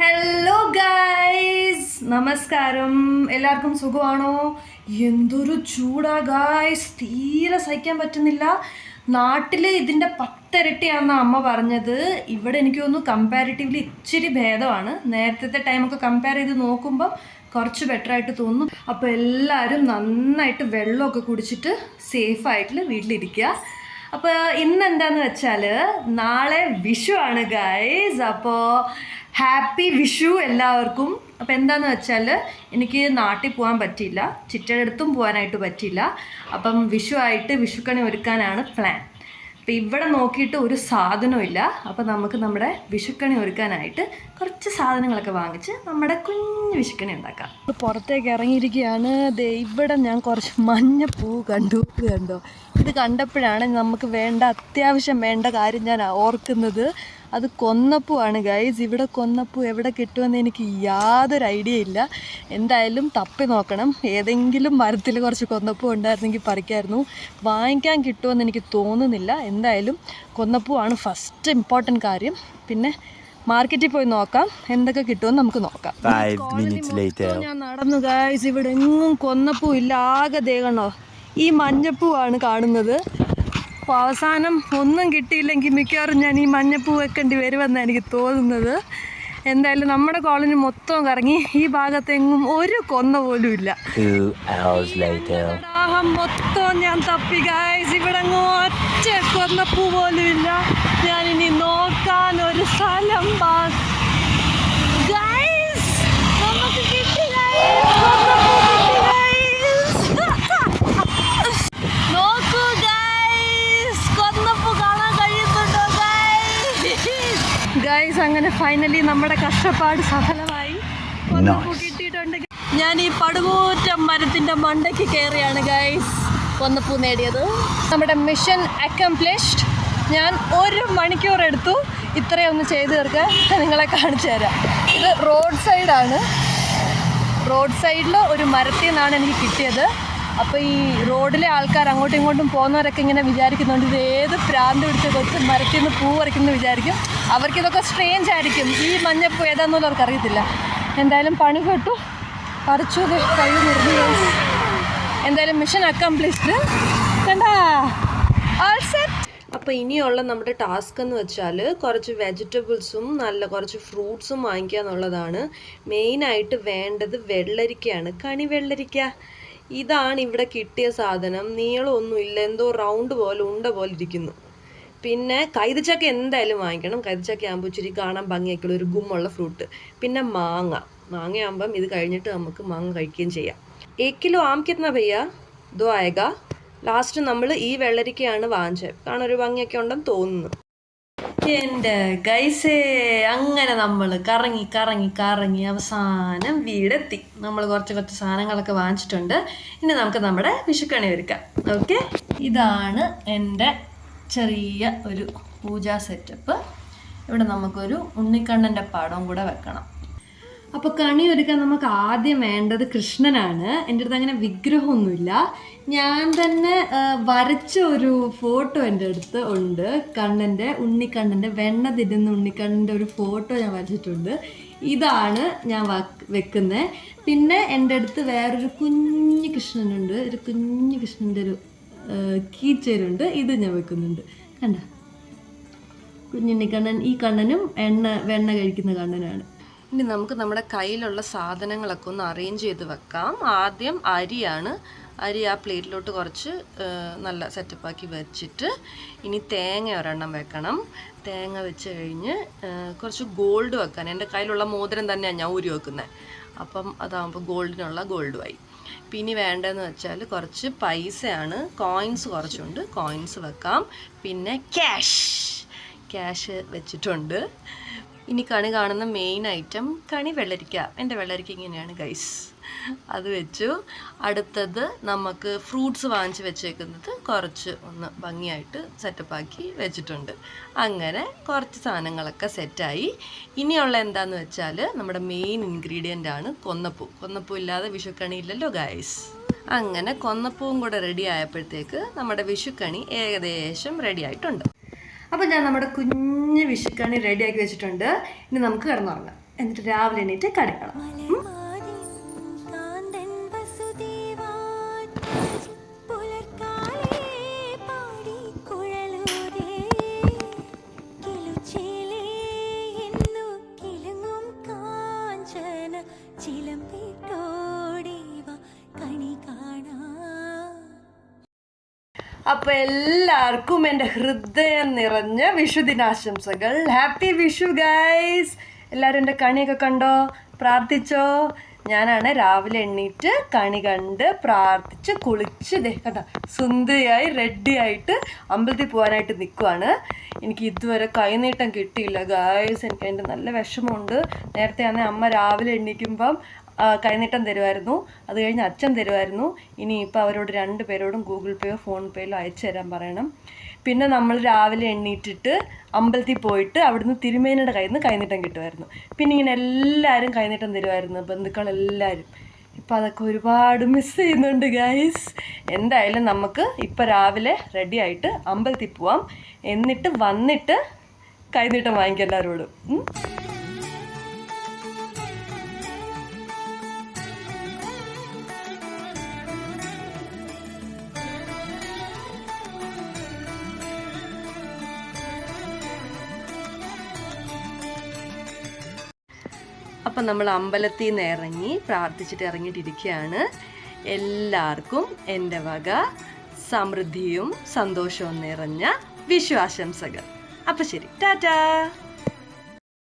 Hello guys, നമസ്കാരം. എല്ലാവർക്കും സുഖമാണോ? എന്തൊരു ചൂടാ ഗായ്സ്, തീരെ സഹിക്കാൻ പറ്റുന്നില്ല. നാട്ടിൽ ഇതിൻ്റെ 10 ഇരട്ടിയാണെന്നാണ് അമ്മ പറഞ്ഞത്. ഇവിടെ എനിക്ക് തോന്നുന്നു കമ്പാരിറ്റീവ്ലി ഇച്ചിരി ഭേദമാണ്. നേരത്തെ ടൈമൊക്കെ കമ്പയർ ചെയ്ത് നോക്കുമ്പോൾ കുറച്ച് ബെറ്റർ ആയിട്ട് തോന്നുന്നു. അപ്പോൾ എല്ലാവരും നന്നായിട്ട് വെള്ളമൊക്കെ കുടിച്ചിട്ട് സേഫായിട്ട് വീട്ടിലിരിക്കുക. അപ്പോൾ ഇന്ന് എന്താണെന്ന് വെച്ചാൽ നാളെ വിഷു ആണ് ഗൈസ്. അപ്പോൾ ഹാപ്പി വിഷു എല്ലാവർക്കും. അപ്പോൾ എന്താണെന്ന് വെച്ചാൽ എനിക്ക് നാട്ടിൽ പോകാൻ പറ്റിയില്ല, ചിറ്റയുടെ അടുത്തും പോകാനായിട്ട് പറ്റിയില്ല. അപ്പം വിഷു ആയിട്ട് വിഷുക്കണി ഒരുക്കാനാണ് പ്ലാൻ. അപ്പോൾ ഇവിടെ നോക്കിയിട്ട് ഒരു സാധനവും ഇല്ല. അപ്പോൾ നമുക്ക് നമ്മുടെ വിഷുക്കണി ഒരുക്കാനായിട്ട് കുറച്ച് സാധനങ്ങളൊക്കെ വാങ്ങിച്ച് നമ്മുടെ കുഞ്ഞു വിഷുക്കണി ഉണ്ടാക്കാം. പുറത്തേക്ക് ഇറങ്ങിയിരിക്കുകയാണ്. ഇവിടെ ഞാൻ കുറച്ച് മഞ്ഞപ്പൂ കണ്ടോ. ഇത് കണ്ടപ്പോഴാണ് നമുക്ക് അത്യാവശ്യം വേണ്ട കാര്യം ഞാൻ ഓർക്കുന്നത്. അത് കൊന്നപ്പൂവാണ് ഗൈസ്. ഇവിടെ കൊന്നപ്പൂ എവിടെ കിട്ടുമെന്ന് എനിക്ക് യാതൊരു ഐഡിയ ഇല്ല. എന്തായാലും തപ്പി നോക്കണം. ഏതെങ്കിലും മരത്തിൽ കുറച്ച് കൊന്നപ്പൂ ഉണ്ടായിരുന്നെങ്കിൽ പറിക്കായിരുന്നു. വാങ്ങിക്കാൻ കിട്ടുമെന്ന് എനിക്ക് തോന്നുന്നില്ല. എന്തായാലും കൊന്നപ്പൂവാണ് ഫസ്റ്റ് ഇമ്പോർട്ടൻറ്റ് കാര്യം. പിന്നെ മാർക്കറ്റിൽ പോയി നോക്കാം എന്തൊക്കെ കിട്ടുമെന്ന് നമുക്ക് നോക്കാം. ഞാൻ നടന്നു ഗൈസ്. ഇവിടെ എങ്ങും കൊന്നപ്പൂ ഇല്ല. ആകെ ദേഹണോ ഈ മഞ്ഞപ്പൂവാണ് കാണുന്നത്. അപ്പോൾ അവസാനം ഒന്നും കിട്ടിയില്ലെങ്കിൽ മിക്കവാറും ഞാൻ ഈ മഞ്ഞപ്പൂ വെക്കേണ്ടി വരുമെന്നാണ് എനിക്ക് തോന്നുന്നത്. എന്തായാലും നമ്മുടെ കോളനി മൊത്തം കറങ്ങി ഈ ഭാഗത്തെങ്ങും ഒരു കൊന്ന പോലും ഇല്ല. മൊത്തം ഞാൻ തപ്പി ഗൈസ്. ഇവിടെ അങ്ങ് ഒറ്റ കൊന്നപ്പൂ പോലും ഇല്ല. ഞാനിനി നോക്കാൻ ഒരു സ്ഥലം ഗൈസ് നമുക്ക് കിട്ടി ഗൈസ്. നോക്കൂ ഗൈസ്, കൊന്നപ്പൂ കാണാൻ കഴിയുന്നുണ്ടോ ഗൈസ്? അങ്ങനെ ഫൈനലി നമ്മുടെ കഷ്ടപ്പാട് സഫലമായി. കൊന്നപ്പൂ കിട്ടിയിട്ടുണ്ട്. ഞാൻ ഈ പടുകൂറ്റം മരത്തിൻ്റെ മണ്ടയ്ക്ക് കയറിയാണ് ഗൈസ് കൊന്നപ്പൂ നേടിയത്. നമ്മുടെ മിഷൻ അക്കംപ്ലിഷ്ഡ്. ഞാൻ 1 മണിക്കൂർ എടുത്തു ഇത്രയൊന്ന് ചെയ്ത് തീർക്കാൻ. നിങ്ങളെ കാണിച്ചു തരാം. ഇത് റോഡ് സൈഡാണ്. റോഡ് സൈഡിൽ ഒരു മരത്തിൽ നിന്നാണ് എനിക്ക് കിട്ടിയത്. അപ്പോൾ ഈ റോഡിലെ ആൾക്കാർ അങ്ങോട്ടും ഇങ്ങോട്ടും പോകുന്നവരൊക്കെ ഇങ്ങനെ വിചാരിക്കുന്നുണ്ട് ഇത് ഏത് പ്രാന്ത് പിടിച്ച കൊച്ച് മരത്തിൽ നിന്ന് പൂ പറിക്കുന്നു വിചാരിക്കും. അവർക്കിതൊക്കെ സ്ട്രേഞ്ച് ആയിരിക്കും. ഈ മഞ്ഞപ്പൂ ഏതാണെന്നൊന്നും അവർക്കറിയത്തില്ല. എന്തായാലും പണി പെട്ടു, പറിച്ചു, കൈ മുറിഞ്ഞു. എന്തായാലും മിഷൻ അക്കംപ്ലിഷ്ഡ്. കണ്ടാ ആൾ സെറ്റ്. അപ്പോൾ ഇനിയുള്ള നമ്മുടെ ടാസ്ക് എന്ന് വെച്ചാൽ കുറച്ച് വെജിറ്റബിൾസും കുറച്ച് ഫ്രൂട്ട്സും വാങ്ങിക്കുക എന്നുള്ളതാണ്. മെയിനായിട്ട് വേണ്ടത് വെള്ളരിക്കയാണ്. കണി വെള്ളരിക്ക. ഇതാണ് ഇവിടെ കിട്ടിയ സാധനം. നീളമൊന്നുമില്ല, എന്തോ റൗണ്ട് പോലെ ഉണ്ട പോലെ ഇരിക്കുന്നു. പിന്നെ കൈതച്ചക്ക എന്തായാലും വാങ്ങിക്കണം. കൈതച്ചക്ക ആകുമ്പോൾ ഇച്ചിരി കാണാൻ ഭംഗിയാക്കിയുള്ള ഒരു ഗുമ്മുള്ള ഫ്രൂട്ട്. പിന്നെ മാങ്ങയാകുമ്പം ഇത് കഴിഞ്ഞിട്ട് നമുക്ക് മാങ്ങ കഴിക്കുകയും ചെയ്യാം. 1 കിലോ ആം കിतना भैया? 2 आएगा. ലാസ്റ്റ് നമ്മൾ ഈ വെള്ളരിക്കയാണ് വാങ്ങിച്ചത്. കാരണം ഒരു ഭംഗിയൊക്കെ ഉണ്ടെന്ന് തോന്നുന്നു. എൻ്റെ ഗൈസേ, അങ്ങനെ നമ്മൾ കറങ്ങി അവസാനം വീടെത്തി. നമ്മൾ കുറച്ച് സാധനങ്ങളൊക്കെ വാങ്ങിച്ചിട്ടുണ്ട്. ഇനി നമുക്ക് നമ്മുടെ വിഷുക്കണി ഒരുക്കാം. ഓക്കെ, ഇതാണ് എൻ്റെ ചെറിയ ഒരു പൂജാ സെറ്റപ്പ്. ഇവിടെ നമുക്കൊരു ഉണ്ണിക്കണ്ണൻ്റെ പടവും കൂടെ വെക്കണം. അപ്പോൾ കണി ഒരുക്കാൻ നമുക്ക് ആദ്യം വേണ്ടത് കൃഷ്ണനാണ്. എൻ്റെ അടുത്ത് അങ്ങനെ വിഗ്രഹമൊന്നുമില്ല. ഞാൻ തന്നെ വരച്ച ഒരു ഫോട്ടോ എൻ്റെ അടുത്ത് ഉണ്ട്. ഉണ്ണിക്കണ്ണൻ്റെ വെണ്ണ തിരുന്ന ഉണ്ണിക്കണ്ണൻ്റെ ഒരു ഫോട്ടോ ഞാൻ വരച്ചിട്ടുണ്ട്. ഇതാണ് ഞാൻ വെക്കുന്നത്. പിന്നെ എൻ്റെ അടുത്ത് വേറൊരു കുഞ്ഞു കൃഷ്ണനുണ്ട്. ഒരു കുഞ്ഞു കൃഷ്ണൻ്റെ ഒരു കീച്ചേരുണ്ട്. ഇത് ഞാൻ വെക്കുന്നുണ്ട്. കണ്ട കുഞ്ഞുണ്ണിക്കണ്ണൻ. ഈ കണ്ണനും വെണ്ണ കഴിക്കുന്ന കണ്ണനാണ്. ഇനി നമുക്ക് നമ്മുടെ കയ്യിലുള്ള സാധനങ്ങളൊക്കെ ഒന്ന് അറേഞ്ച് ചെയ്ത് വെക്കാം. ആദ്യം അരി ആ പ്ലേറ്റിലോട്ട് കുറച്ച് നല്ല സെറ്റപ്പാക്കി വെച്ചിട്ട് ഇനി തേങ്ങ ഒരെണ്ണം വെക്കണം. തേങ്ങ വെച്ച് കഴിഞ്ഞ് കുറച്ച് ഗോൾഡ് വെക്കാൻ. എൻ്റെ കയ്യിലുള്ള മോതിരം തന്നെയാണ് ഞാൻ ഊരി വെക്കുന്നത്. അപ്പം അതാകുമ്പോൾ ഗോൾഡിനുള്ള ഗോൾഡുമായി. പിന്നെ വേണ്ടതെന്ന് വെച്ചാൽ കുറച്ച് പൈസയാണ്. കോയിൻസ് കുറച്ചുണ്ട്, കോയിൻസ് വെക്കാം. പിന്നെ ക്യാഷ് വെച്ചിട്ടുണ്ട്. ഇനി കണി കാണുന്ന മെയിൻ ഐറ്റം കണി വെള്ളരിക്ക. എൻ്റെ വെള്ളരിക്ക ഇങ്ങനെയാണ് ഗൈസ്. അത് വെച്ചു. അടുത്തത് നമുക്ക് ഫ്രൂട്ട്സ് വാങ്ങിച്ച് വെച്ചേക്കുന്നത് കുറച്ച് ഒന്ന് ഭംഗിയായിട്ട് സെറ്റപ്പാക്കി വെച്ചിട്ടുണ്ട്. അങ്ങനെ കുറച്ച് സാധനങ്ങളൊക്കെ സെറ്റായി. ഇനിയുള്ള എന്താണെന്ന് വെച്ചാൽ നമ്മുടെ മെയിൻ ഇൻഗ്രീഡിയൻ്റ് ആണ് കൊന്നപ്പൂ ഇല്ലാതെ വിഷുക്കണി ഇല്ലല്ലോ ഗൈസ്. അങ്ങനെ കൊന്നപ്പൂവും കൂടെ റെഡി ആയപ്പോഴത്തേക്ക് നമ്മുടെ വിഷുക്കണി ഏകദേശം റെഡി ആയിട്ടുണ്ട്. അപ്പോൾ ഞാൻ നമ്മുടെ കുഞ്ഞ് വിഷുക്കണി റെഡിയാക്കി വെച്ചിട്ടുണ്ട്. ഇനി നമുക്ക് കിടന്നുറങ്ങാം. എന്നിട്ട് രാവിലെ എണീറ്റ് കണി കാണാം. അപ്പോൾ എല്ലാവർക്കും എൻ്റെ ഹൃദയം നിറഞ്ഞ വിഷുദിനാശംസകൾ. Happy Vishu guys. എല്ലാവരും എൻ്റെ കണിയൊക്കെ കണ്ടോ, പ്രാർത്ഥിച്ചോ? ഞാനാണ് രാവിലെ എണ്ണീറ്റ് കണി കണ്ട് പ്രാർത്ഥിച്ച് കുളിച്ച് കണ്ട സുന്ദരിയായി റെഡിയായിട്ട് അമ്പലത്തിൽ പോകാനായിട്ട് നിൽക്കുവാണ്. എനിക്ക് ഇതുവരെ കൈനീട്ടം കിട്ടിയില്ല ഗൈസ്. എനിക്ക് അതിൻ്റെ നല്ല വിഷമമുണ്ട്. നേരത്തെ ആണെങ്കിൽ അമ്മ രാവിലെ എണ്ണീക്കുമ്പം കൈനീട്ടം തരുമായിരുന്നു, അത് കഴിഞ്ഞ് അച്ഛൻ തരുമായിരുന്നു. ഇനിയിപ്പോൾ അവരോട് 2 പേരോടും ഗൂഗിൾ പേയോ ഫോൺ പേയിലോ അയച്ചു തരാൻ പറയണം. പിന്നെ നമ്മൾ രാവിലെ എണ്ണീറ്റിട്ട് അമ്പലത്തിൽ പോയിട്ട് അവിടുന്ന് തിരുമേനിയുടെ കയ്യിൽ നിന്ന് കൈനീട്ടം കിട്ടുമായിരുന്നു. പിന്നെ ഇങ്ങനെ എല്ലാവരും കൈനീട്ടം തരുമായിരുന്നു, ബന്ധുക്കളെല്ലാവരും. ഇപ്പം അതൊക്കെ ഒരുപാട് മിസ് ചെയ്യുന്നുണ്ട് ഗൈസ്. എന്തായാലും നമുക്ക് ഇപ്പം രാവിലെ റെഡി ആയിട്ട് അമ്പലത്തിൽ പോവാം. എന്നിട്ട് വന്നിട്ട് കൈനീട്ടം വാങ്ങിക്കാം എല്ലാവരോടും. അപ്പം നമ്മൾ അമ്പലത്തിൽ നിന്ന് ഇറങ്ങി പ്രാർത്ഥിച്ചിട്ട് ഇറങ്ങിയിട്ടിരിക്കുകയാണ്. എല്ലാവർക്കും എൻ്റെ വക സമൃദ്ധിയും സന്തോഷവും നിറഞ്ഞ വിഷു ആശംസകൾ. അപ്പം ശരി, ടാറ്റാ.